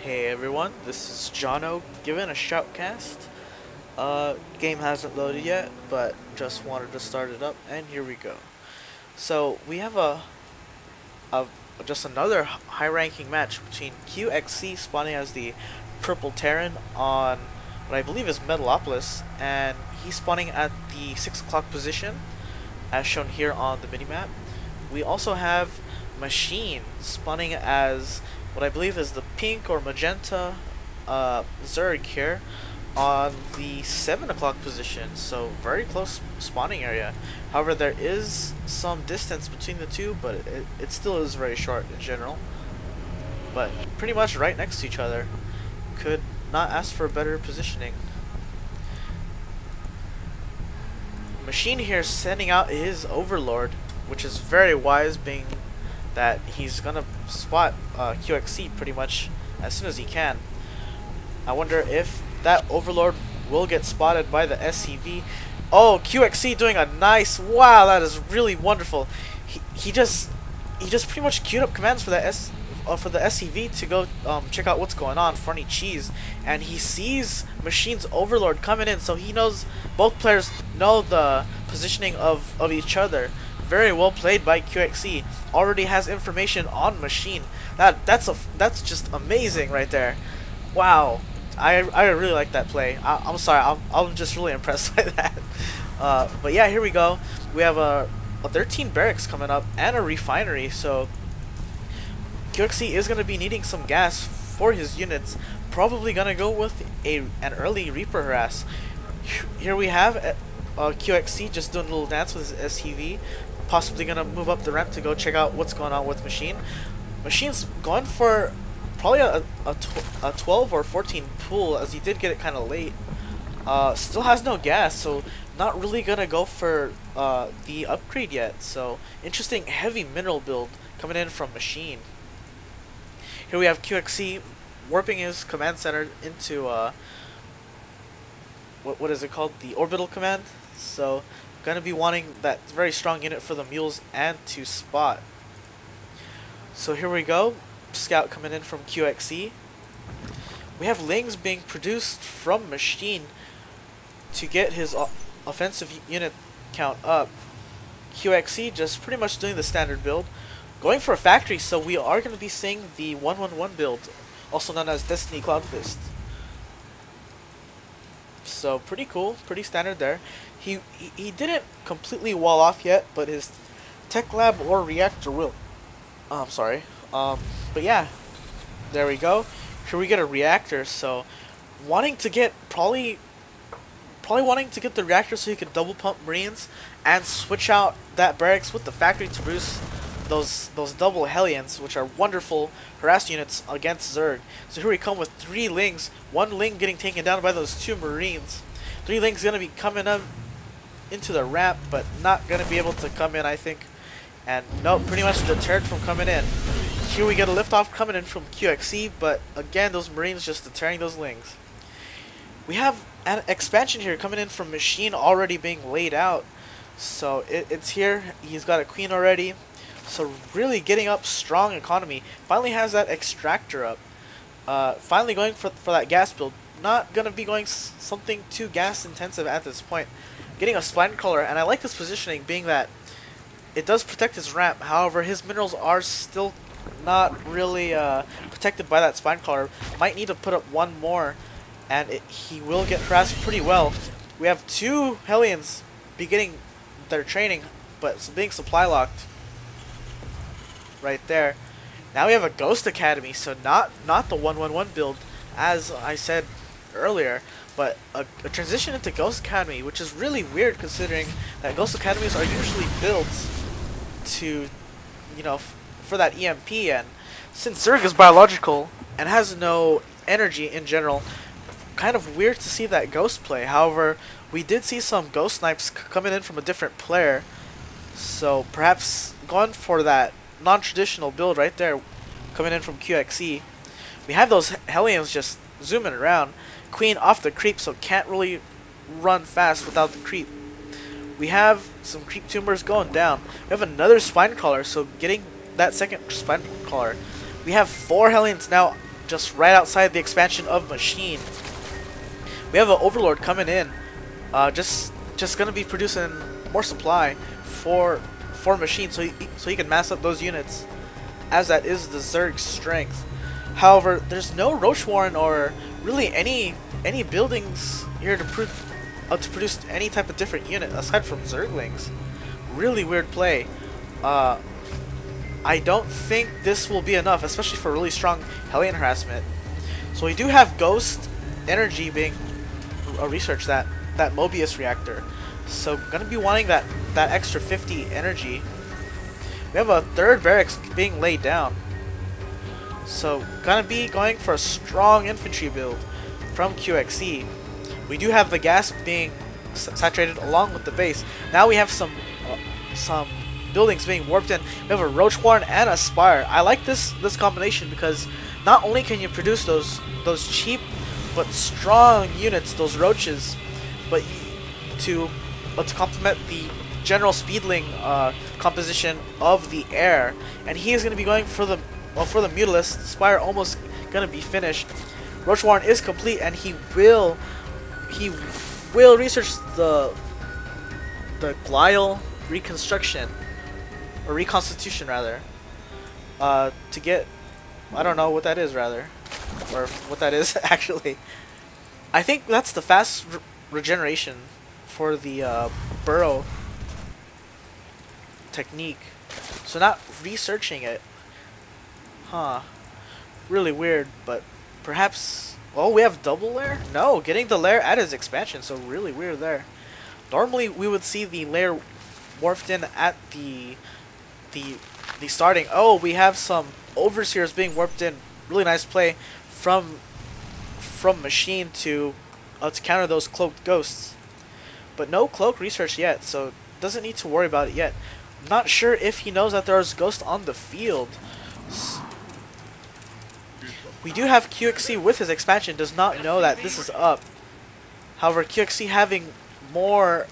Hey everyone, this is Jono giving a shoutcast. Game hasn't loaded yet, but just wanted to start it up, and here we go. So we have a just another high-ranking match between QXC spawning as the Purple Terran on what I believe is Metalopolis, and he's spawning at the 6 o'clock position, as shown here on the minimap. We also have Machine spawning as what I believe is the pink or magenta Zerg here on the 7 o'clock position, so very close spawning area. However, there is some distance between the two, but it still is very short in general. But pretty much right next to each other. Could not ask for better positioning. Machine here sending out his Overlord, which is very wise, being that he's gonna spot QXC pretty much as soon as he can. I wonder if that Overlord will get spotted by the SCV. Oh, QXC doing a nice, wow, that is really wonderful. He just pretty much queued up commands for the SCV to go check out what's going on, Funny Cheese, and he sees Machine's Overlord coming in, so he knows, both players know the positioning of each other. Very well played by QXC. Already has information on Machine. That's just amazing right there. Wow, I really like that play. I'm sorry, I'm just really impressed by that. But yeah, here we go. We have a 13 barracks coming up and a refinery. So QXC is going to be needing some gas for his units. Probably going to go with an early Reaper harass. Here we have QXC just doing a little dance with his SCV. Possibly going to move up the ramp to go check out what's going on with Machine. Machine's gone for probably a 12 or 14 pool, as he did get it kind of late. Still has no gas, so not really going to go for the upgrade yet. So interesting heavy mineral build coming in from Machine. Here we have QXC warping his command center into what is it called? The orbital command. So gonna be wanting that very strong unit for the mules and to spot. So here we go. Scout coming in from QXC. We have Lings being produced from Machine to get his offensive unit count up. QXC just pretty much doing the standard build, going for a factory, so we are going to be seeing the 111 build, also known as Destiny Cloudfist. So pretty cool, pretty standard there. He didn't completely wall off yet, but his tech lab or reactor will. I'm sorry. But yeah, there we go. Here we get a reactor. So wanting to get probably wanting to get the reactor so he could double pump Marines and switch out that barracks with the factory to produce those double Hellions, which are wonderful harass units against Zerg. So here we come with 3 Lings, 1 Ling getting taken down by those 2 Marines. 3 Lings gonna be coming up into the ramp, but not gonna be able to come in, I think. And nope, pretty much deterred from coming in. Here we get a liftoff coming in from QXC, but again, those Marines just deterring those Lings. We have an expansion here coming in from Machine already being laid out. So it's here. He's got a queen already. So really getting up strong economy. Finally has that extractor up. Finally going for that gas build. Not going to be going something too gas intensive at this point. Getting a spine crawler, and I like this positioning, being that it does protect his ramp. However, his minerals are still not really protected by that spine crawler. Might need to put up 1 more, and he will get harassed pretty well. We have 2 Hellions beginning their training, but being supply locked right there. Now we have a Ghost Academy, so not the 111 build as I said earlier, but a transition into Ghost Academy, which is really weird considering that Ghost Academies are usually built to, you know, for that EMP, and since Zerg is biological and has no energy in general, kind of weird to see that Ghost play. However, we did see some Ghost Snipes coming in from a different player, so perhaps going for that non-traditional build right there coming in from QXC. We have those Hellions just zooming around. Queen off the creep, so can't really run fast without the creep. We have some creep tumors going down. We have another spine crawler, so getting that second spine crawler. We have 4 Hellions now just right outside the expansion of Machine. We have an Overlord coming in, just gonna be producing more supply for Machine, so he can mass up those units, as that is the Zerg's strength. However, there's no Roach Warren or really any buildings here to produce any type of different unit aside from Zerglings. Really weird play. I don't think this will be enough, especially for really strong Hellion harassment. So we do have Ghost Energy being researched, that Mobius reactor. So gonna be wanting that extra 50 energy. We have a third barracks being laid down. So gonna be going for a strong infantry build from QXE. We do have the gas being saturated along with the base. Now we have some buildings being warped in. We have a Roach Warren and a Spire. I like this combination because not only can you produce those cheap but strong units, those roaches, but to complement the general speedling composition of the air. And he is going to be going for the Mutalisk. Spire almost going to be finished. Roach Warren is complete, and he will research the glial reconstruction, or reconstitution rather, to get, I don't know what that is rather, or what that is actually. I think that's the fast regeneration for the burrow technique. So not researching it, huh? Really weird, but perhaps. Oh, we have double lair? No, getting the lair at his expansion, so really weird there. Normally we would see the lair morphed in at the starting. Oh, we have some overseers being warped in. Really nice play from Machine to counter those cloaked ghosts. But no cloak research yet, so doesn't need to worry about it yet. Not sure if he knows that there's ghosts on the field. We do have QXE with his expansion, does not know that this is up. However, QXE having more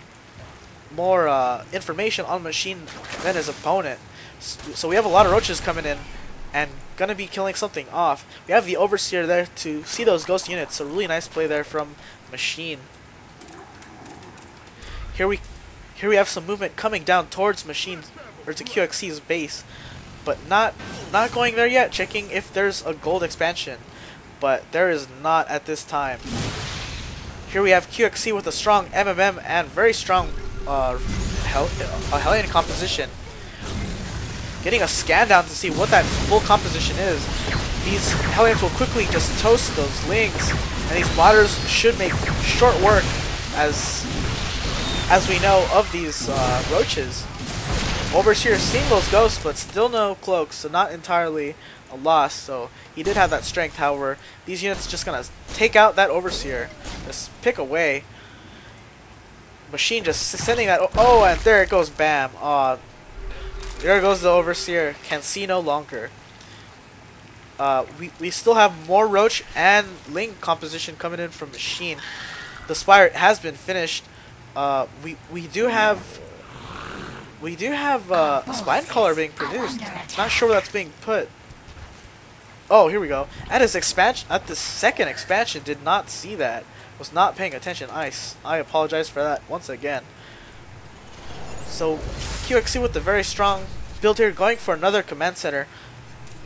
information on Machine than his opponent. So we have a lot of roaches coming in and gonna be killing something off. We have the Overseer there to see those ghost units, so really nice play there from Machine. Here we have some movement coming down towards Machine, or to QXE's base, but not going there yet. Checking if there's a gold expansion, but there is not at this time. Here we have QXE with a strong MMM and very strong Hellion composition. Getting a scan down to see what that full composition is. These Hellions will quickly just toast those Lings, and these modders should make short work, as we know, of these roaches. Overseer seeing those ghosts, but still no cloaks, so not entirely a loss. So he did have that strength. However, these units just gonna take out that Overseer, just pick away. Machine just sending that. Oh, and there it goes. Bam. There goes the Overseer. Can see no longer. We still have more Roach and Ling composition coming in from Machine. The Spire has been finished. We do have a Spine Collar being produced. Not sure where that's being put. Oh, here we go. At his expansion, at the second expansion, did not see that. Was not paying attention. I apologize for that once again. So QXE with the very strong build here, going for another command center.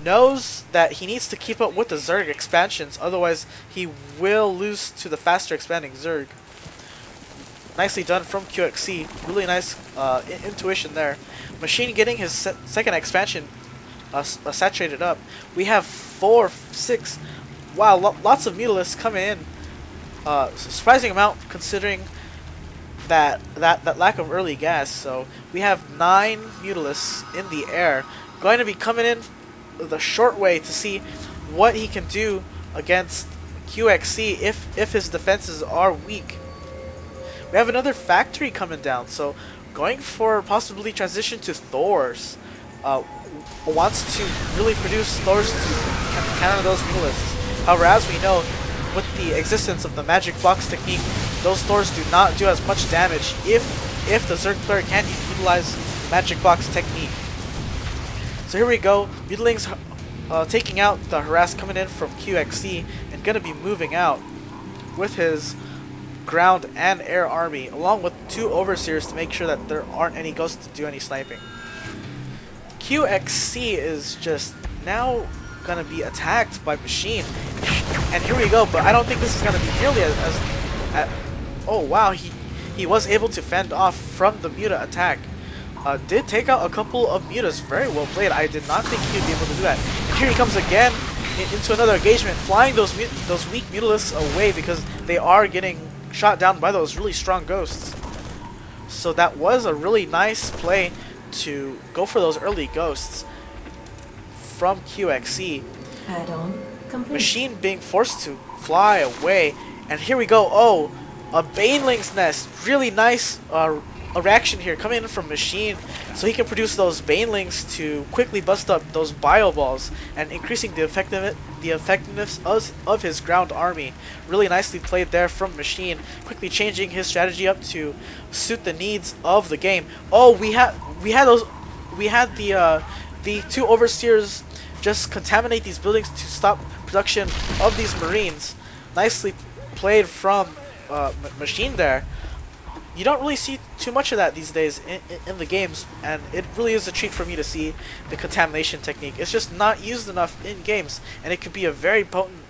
Knows that he needs to keep up with the Zerg expansions, otherwise he will lose to the faster expanding Zerg. Nicely done from QXE. Really nice intuition there. Machine getting his second expansion saturated up. We have 4, 6. Wow, lots of Mutalisks coming in. Surprising amount considering that lack of early gas. So we have 9 Mutalisks in the air, going to be coming in the short way to see what he can do against QXE if his defenses are weak. We have another factory coming down, so going for possibly transition to Thors. Wants to really produce Thors to counter those Mutalisks. However, as we know, with the existence of the magic box technique, those Thors do not do as much damage if the Zerg player can utilize magic box technique. So here we go. Mutalings taking out the harass coming in from QXC and gonna be moving out with his ground and air army, along with 2 overseers to make sure that there aren't any ghosts to do any sniping. QXC is just now gonna be attacked by Machine, and here we go. But I don't think this is gonna be nearly oh wow, he was able to fend off from the Muta attack. Did take out a couple of Mutas. Very well played. I did not think he'd be able to do that. And here he comes again into another engagement, flying those weak Mutalisks away because they are getting shot down by those really strong ghosts. So that was a really nice play to go for those early ghosts from QXC. Add-on complete. Machine being forced to fly away, and here we go. Oh, a Baneling's Nest. Really nice a reaction here coming in from Machine, so he can produce those Banelings to quickly bust up those bio balls and increasing the effectiveness of his ground army. Really nicely played there from Machine, quickly changing his strategy up to suit the needs of the game. Oh, we had the 2 overseers just contaminate these buildings to stop production of these Marines. Nicely played from Machine there. You don't really see too much of that these days in the games, and it really is a treat for me to see the contamination technique. It's just not used enough in games, and it could be a very potent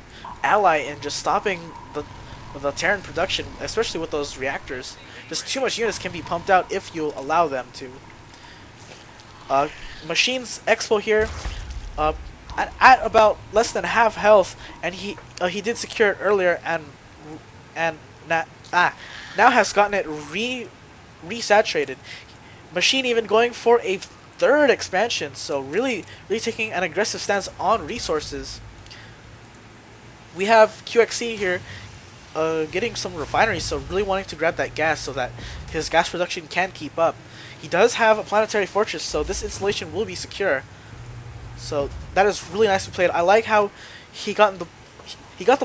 ally in just stopping the Terran production, especially with those reactors. Just too much units can be pumped out if you allow them to. Machine's Expo here, at about less than half health, and he did secure it earlier, and now has gotten it resaturated. Machine even going for a 3rd expansion, so really taking an aggressive stance on resources. We have QXC here getting some refineries, so really wanting to grab that gas so that his gas production can keep up. He does have a planetary fortress, so this installation will be secure. So that is really nicely played. I like how he got the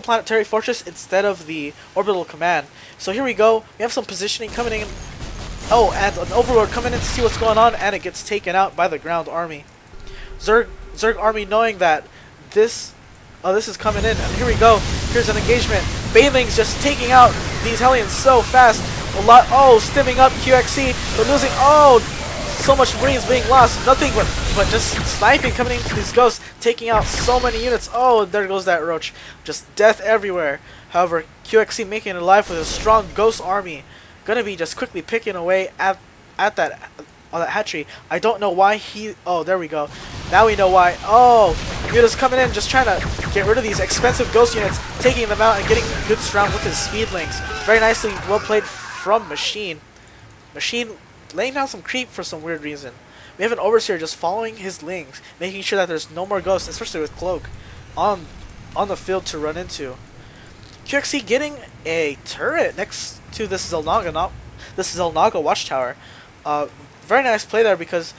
planetary fortress instead of the orbital command. So here we go. We have some positioning coming in. Oh, and an overlord coming in to see what's going on, and it gets taken out by the ground army. Zerg army knowing that this is coming in, and here we go. Here's an engagement. Banelings just taking out these Hellions so fast. Oh, stimming up QXC, but losing. Oh, so much Marines being lost. Nothing but just sniping coming into these ghosts, taking out so many units. Oh, there goes that roach. Just death everywhere. However, QXC making it alive with a strong ghost army. Gonna be just quickly picking away at that hatchery. I don't know why he. Oh, there we go. Now we know why. Oh, Muta's coming in, just trying to get rid of these expensive ghost units, taking them out and getting good surround with his speedlings. Very nicely, well played from Machine. Machine laying down some creep for some weird reason. We have an overseer just following his lings, making sure that there's no more ghosts, especially with Cloak, on the field to run into. QXC getting a turret next to this Zelnaga watchtower. Very nice play there, because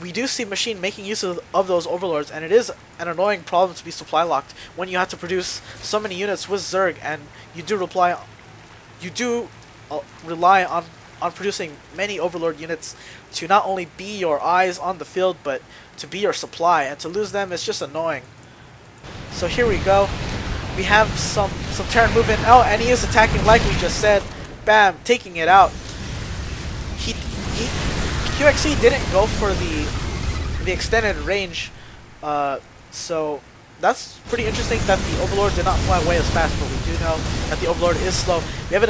we do see Machine making use of those overlords, and it is an annoying problem to be supply locked when you have to produce so many units with Zerg, and you do rely on producing many overlord units to not only be your eyes on the field, but to be your supply, and to lose them is just annoying. So here we go. We have some Terran movement. Oh, and he is attacking like we just said. Bam, taking it out. QXC didn't go for the extended range, so that's pretty interesting that the Overlord did not fly away as fast, but we do know that the Overlord is slow. We have an